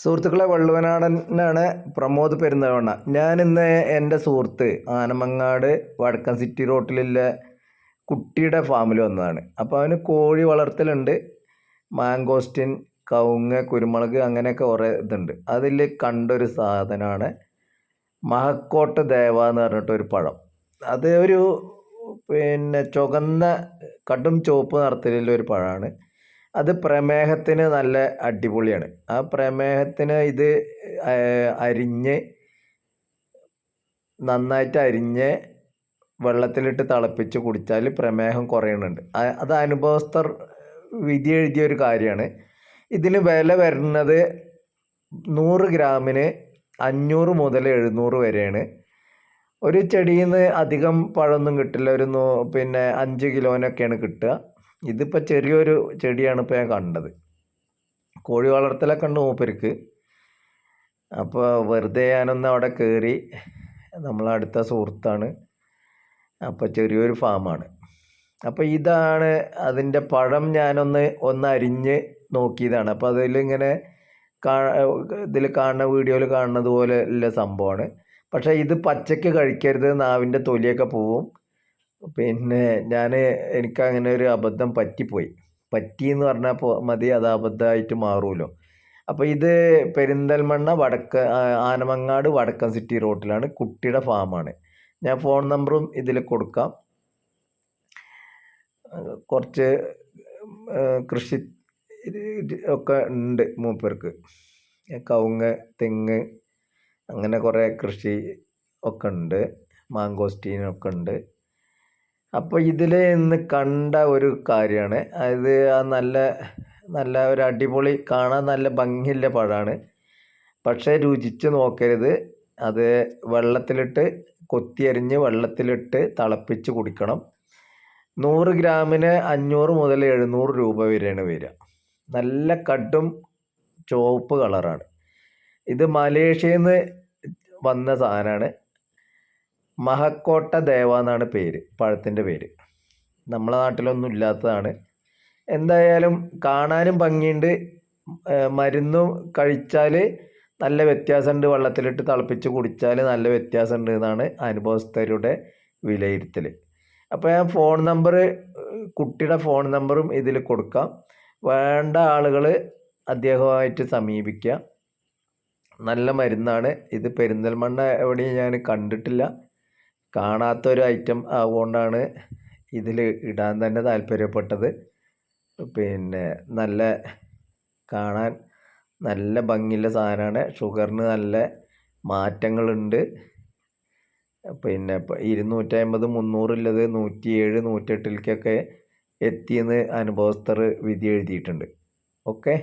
സുഹൃത്തുക്കളെ, വള്ളുവനാടനാണ് പ്രമോദ് പെരുന്തവണ്ണ. ഞാനിന്ന് എൻ്റെ സുഹൃത്ത് ആനമങ്ങാട് വടക്കൻ സിറ്റി റോട്ടിലുള്ള കുട്ടിയുടെ ഫാമിൽ വന്നതാണ്. അപ്പോൾ അവന് കോഴി വളർത്തലുണ്ട്, മാങ്കോസ്റ്റിൻ, കവുങ്ങ്, കുരുമുളക്, അങ്ങനെയൊക്കെ കുറേ ഇതുണ്ട്. അതിൽ കണ്ടൊരു സാധനമാണ് മഹക്കോട്ട ദേവ എന്ന് പറഞ്ഞിട്ടൊരു പഴം. അത് ഒരു ചുവന്ന കടും ചുവപ്പ് നിറത്തിലുള്ള ഒരു പഴമാണ്. അത് പ്രമേഹത്തിന് നല്ല അടിപൊളിയാണ്. ആ പ്രമേഹത്തിന് ഇത് അരിഞ്ഞ് നന്നായിട്ട് അരിഞ്ഞ് വെള്ളത്തിലിട്ട് തിളപ്പിച്ച് കുടിച്ചാൽ പ്രമേഹം കുറയുന്നുണ്ട്. അത് അനുഭവസ്ഥർ വിധി എഴുതിയൊരു കാര്യമാണ്. ഇതിന് വില വരുന്നത് 100 ഗ്രാമിന് 500 മുതൽ 700 വരെയാണ്. ഒരു ചെടിയിൽ നിന്ന് അധികം പഴമൊന്നും കിട്ടില്ല. ഒരു 5 കിലോനൊക്കെയാണ് കിട്ടുക. ഇതിപ്പോൾ ചെറിയൊരു ചെടിയാണ് ഇപ്പോൾ ഞാൻ കണ്ടത്. കോഴി വളർത്തലൊക്കെ ഉണ്ട് മൂപ്പർക്ക്. അപ്പോൾ വെറുതെ ഞാനൊന്ന് അവിടെ കയറി, നമ്മളടുത്ത സുഹൃത്താണ്. അപ്പോൾ ചെറിയൊരു ഫാമാണ്. അപ്പോൾ ഇതാണ് അതിൻ്റെ പഴം. ഞാനൊന്ന് അരിഞ്ഞ് നോക്കിയതാണ്. അപ്പോൾ അതിലിങ്ങനെ ഇതിൽ കാണുന്ന വീഡിയോയിൽ കാണുന്നത് പോലെ ഉള്ള സംഭവമാണ്. പക്ഷേ ഇത് പച്ചയ്ക്ക് കഴിക്കരുത്, നാവിൻ്റെ തൊലിയൊക്കെ പോവും. എനിക്കങ്ങനെ ഒരു അബദ്ധം പറ്റിയെന്ന് പറഞ്ഞാൽ മതി, അത് അബദ്ധമായിട്ട് മാറുമല്ലോ. അപ്പോൾ ഇത് പെരിന്തൽമണ്ണ ആനമങ്ങാട് വടക്കൻ സിറ്റി റോട്ടിലാണ്, കുട്ടിയുടെ ഫാമാണ്. ഞാൻ ഫോൺ നമ്പറും ഇതിൽ കൊടുക്കാം. കുറച്ച് കൃഷി ഒക്കെ ഉണ്ട് മൂപ്പർക്ക്. കവുങ്ങ്, തെങ്ങ്, അങ്ങനെ കുറേ കൃഷി ഒക്കെ ഉണ്ട്. മാങ്കോസ്റ്റീനൊക്കെ ഉണ്ട്. അപ്പോൾ ഇതിൽ ഇന്ന് കണ്ട ഒരു കാര്യമാണ്, അത് നല്ല ഒരു അടിപൊളി, കാണാൻ നല്ല ഭംഗിയുള്ള പഴമാണ്. പക്ഷേ രുചിച്ച് നോക്കരുത്. അത് വെള്ളത്തിലിട്ട് കൊത്തിയരിഞ്ഞ് വെള്ളത്തിലിട്ട് തിളപ്പിച്ച് കുടിക്കണം. 100 ഗ്രാമിന് 500 മുതൽ 700 രൂപ വരെയാണ് വരിക. നല്ല കടും ചുവപ്പ് കളറാണ്. ഇത് മലേഷ്യയിൽ നിന്ന് വന്ന സാധനമാണ്. മഹക്കോട്ട ദേവ എന്നാണ് പേര്, പഴത്തിൻ്റെ പേര്. നമ്മളെ നാട്ടിലൊന്നും ഇല്ലാത്തതാണ്. എന്തായാലും കാണാനും ഭംഗിയുണ്ട്. മരുന്ന് കഴിച്ചാൽ നല്ല വ്യത്യാസമുണ്ട്, വെള്ളത്തിലിട്ട് തിളപ്പിച്ച് കുടിച്ചാൽ നല്ല വ്യത്യാസമുണ്ട് എന്നാണ് അനുഭവസ്ഥരുടെ വിലയിരുത്തൽ. അപ്പോൾ ഞാൻ കുട്ടിയുടെ ഫോൺ നമ്പറും ഇതിൽ കൊടുക്കാം. വേണ്ട ആളുകൾ അദ്ദേഹവുമായിട്ട് സമീപിക്കുക. നല്ല മരുന്നാണ്. ഇത് പെരിന്തൽമണ്ണ എവിടെയും ഞാൻ കണ്ടിട്ടില്ല. കാണാത്തൊരു ഐറ്റം ആവുകൊണ്ടാണ് ഇതിൽ ഇടാൻ തന്നെ താല്പര്യപ്പെട്ടത്. നല്ല കാണാൻ നല്ല ഭംഗിയുള്ള സാധനമാണ്. ഷുഗറിന് നല്ല മാറ്റങ്ങളുണ്ട്. 250, 300 ഉള്ളത് 107, 108 എത്തിയെന്ന് അനുഭവസ്ഥർ വിധി എഴുതിയിട്ടുണ്ട്. ഓക്കെ.